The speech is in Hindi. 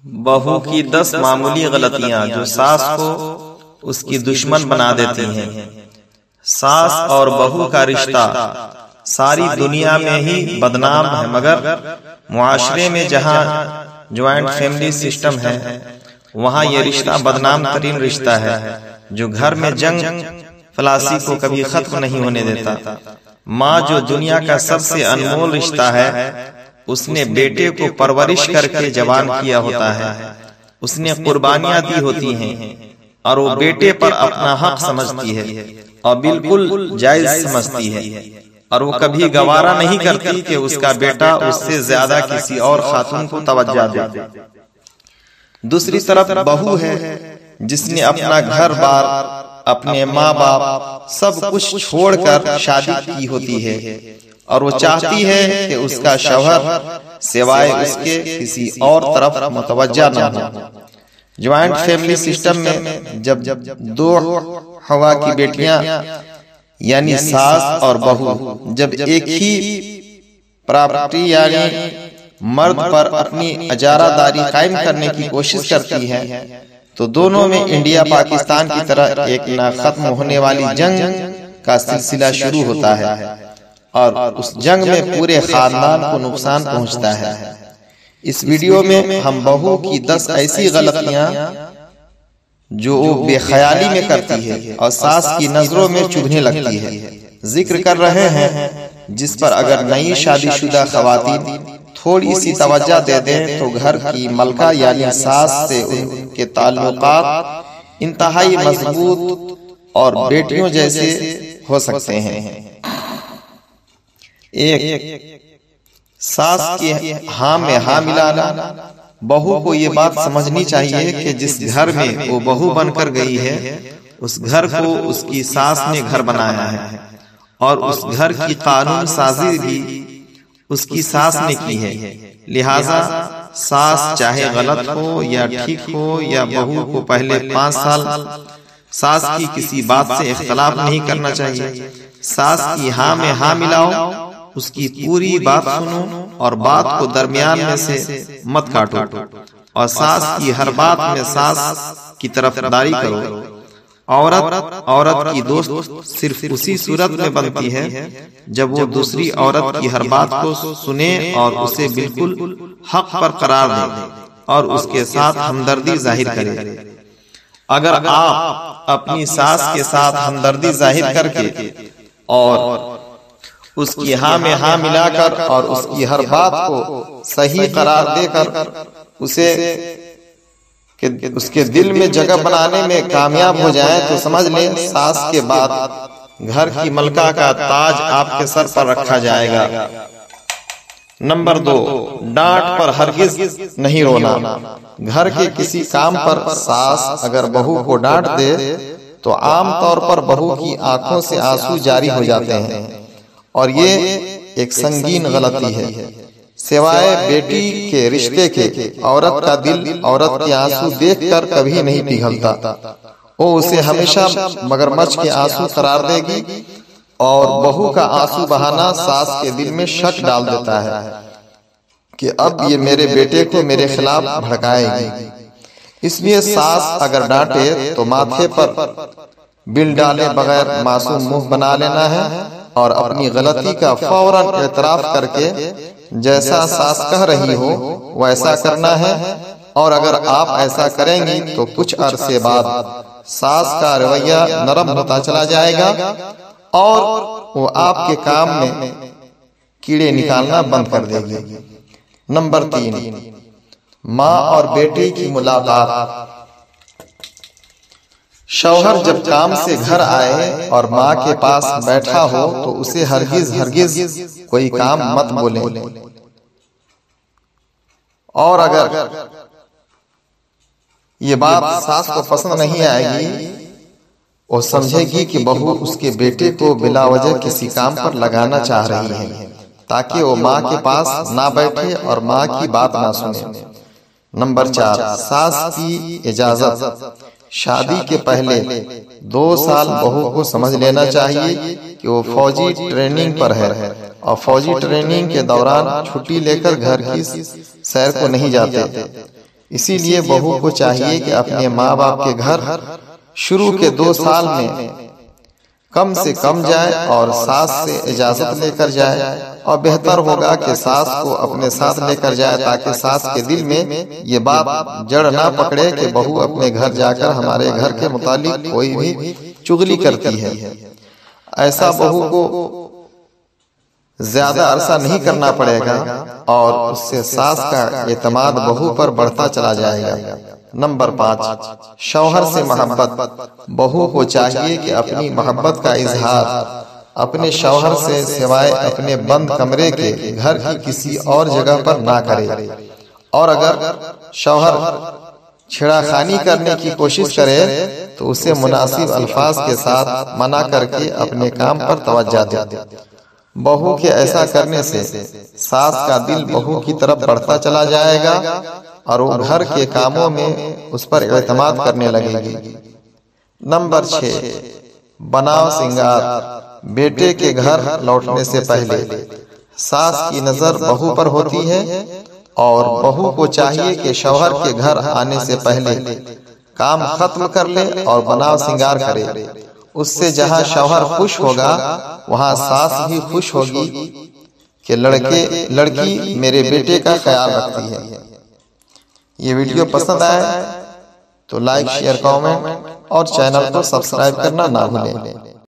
बहू की 10 मामूली गलतियां जो सास को उसकी दुश्मन बना देती हैं। सास और बहू का रिश्ता सारी दुनिया में ही बदनाम है, मगर मुआशरे में जहां ज्वाइंट फैमिली सिस्टम है वहां यह रिश्ता बदनाम तरीन रिश्ता है, जो घर में जंग फलासी को कभी खत्म नहीं होने देता। माँ जो दुनिया का सबसे अनमोल रिश्ता है, उसने बेटे को परवरिश करके जवान किया होता है, उसने कुर्बानियां दी होती हैं और वो बेटे पर अपना हक समझती है और बिल्कुल जायज समझती है, और वो कभी गवारा नहीं करती कि उसका बेटा उससे ज्यादा किसी और खातून को तवज्जो दे। दूसरी तरफ बहू है जिसने अपना घर बार, अपने माँ बाप सब कुछ छोड़कर शादी की होती है और वो चाहती है कि उसका शौहर सिवाय उसके किसी और तरफ मुतवज्जा न हो। ज्वाइंट फैमिली सिस्टम में जब दो हवा की बेटियां यानी सास और बहू जब एक ही प्रॉपर्टी यानी मर्द पर अपनी इजारादारी कायम करने की कोशिश करती है, तो दोनों में इंडिया पाकिस्तान की तरह एक ना खत्म होने वाली जंग का सिलसिला शुरू होता है और उस जंग में पूरे खानदान को नुकसान पहुंचता है। इस वीडियो में हम बहू की 10 ऐसी गलतियां जो वो बेख्याली में करती है और सास की नजरों में चुभने लगती है जिक्र कर रहे हैं, जिस पर अगर नई शादीशुदा खवातीन थोड़ी सी तवज्जो दे दें तो घर की मलका यानी सास से उनके ताल्लुकात इंतहाई मजबूत और बेटियों जैसे हो सकते हैं। एक, सास की हाँ में हाँ मिलाना। बहू को ये बात समझनी चाहिए कि जिस घर में वो बहू बनकर गई है उस घर को उसकी सास ने घर बनाया है और उस घर की कानून साजी भी उसकी सास ने की है। लिहाजा सास चाहे गलत हो या ठीक हो, या बहू को पहले 5 साल सास की किसी बात से इख्तलाफ नहीं करना चाहिए। सास की हाँ में हाँ मिलाओ, उसकी पूरी बात सुनो और बात को दरमियान में से मत काटो और सास की हर बात में सास की तरफदारी करो। औरत की दोस्त सिर्फ उसी सूरत में बनती है जब वो दूसरी औरत की हर बात को सुने और उसे बिल्कुल हक पर करार दे और उसके साथ हमदर्दी जाहिर करे। अगर आप अपनी सास के साथ हमदर्दी जाहिर करके और उसकी हाँ में हाँ मिलाकर और उसकी हर बात को सही करार देकर उसके दिल में जगह बनाने में कामयाब हो जाए तो समझ ले सास के बाद घर की मलका का ताज आपके सर पर रखा जाएगा। नंबर 2, डांट पर हरगिज नहीं रोना। घर के किसी काम पर सास अगर बहू को डांट दे तो आम तौर पर बहू की आंखों से आंसू जारी हो जाते हैं और ये एक संगीन गलती है। सिवाय बेटी के रिश्ते के औरत का दिल औरत के आंसू देखकर कभी नहीं पिघलता। वो उसे हमेशा मगरमच्छ के आंसू करार देगी और बहू का आंसू बहाना सास के दिल में शक डाल देता है कि अब ये मेरे बेटे को मेरे खिलाफ भड़काएगी। इसलिए सास अगर डांटे तो माथे पर बिल डाले बगैर मासूम मुंह बना लेना है और अपनी गलती का फौरन एतराफ करके जैसा सास कह रही हो वैसा करना है। और अगर आप ऐसा करेंगी तो कुछ अरसे बाद सास का रवैया नरम होता चला जाएगा और वो आपके काम में कीड़े निकालना बंद कर देगी। नंबर 3, माँ और बेटे की मुलाकात। शौहर जब काम से घर आए और माँ के पास बैठा हो तो उसे हरगिज कोई काम मत बोले, और अगर ये बात सास को पसंद नहीं आएगी वो समझेगी कि बहू उसके बेटे को बिला वजह किसी काम पर लगाना चाह रही है ताकि वो माँ के पास ना बैठे और माँ की बात ना सुने। नंबर 4, सास की इजाजत। शादी के पहले 2 साल बहू को समझ लेना चाहिए कि वो फौजी ट्रेनिंग पर है और फौजी ट्रेनिंग के दौरान छुट्टी लेकर घर की सैर को नहीं जाते। इसीलिए बहू को चाहिए कि अपने माँ बाप के घर शुरू के 2 साल में कम से कम जाए और सास से इजाजत लेकर जाए, और बेहतर होगा कि सास को अपने साथ लेकर जाए ताकि सास के दिल में ये बात जड़ ना पकड़े कि बहू अपने घर जाकर हमारे घर के मुतालिक कोई भी चुगली करती है। ऐसा बहू को ज्यादा अरसा नहीं करना पड़ेगा और उससे सास का एतमाद बहू पर बढ़ता चला जाएगा। नंबर 5, शौहर से मोहब्बत। बहू को चाहिए कि अपनी मोहब्बत का इजहार अपने शौहर से सिवाय अपने बंद कमरे के घर की किसी और जगह पर ना करे, और अगर शौहर छेड़खानी करने की कोशिश करे तो उसे मुनासिब अल्फाज के साथ मना करके अपने काम पर तवज्जो दे। बहू के ऐसा करने से सास का दिल बहू की तरफ बढ़ता चला जाएगा और वो घर के कामों में उस पर एतमाद करने लगेगी। नंबर 6, बनाव सिंगार। बेटे के घर लौटने से पहले सास की नजर बहू पर होती है और बहू को चाहिए कि शौहर के घर आने से पहले काम खत्म कर ले और बनाव सिंगार करे। उससे जहां शौहर खुश होगा वहां सास भी खुश होगी कि लड़की मेरे बेटे का ख्याल रखती है। ये वीडियो पसंद आए तो लाइक, शेयर, कमेंट और चैनल को सब्सक्राइब करना ना भूलें।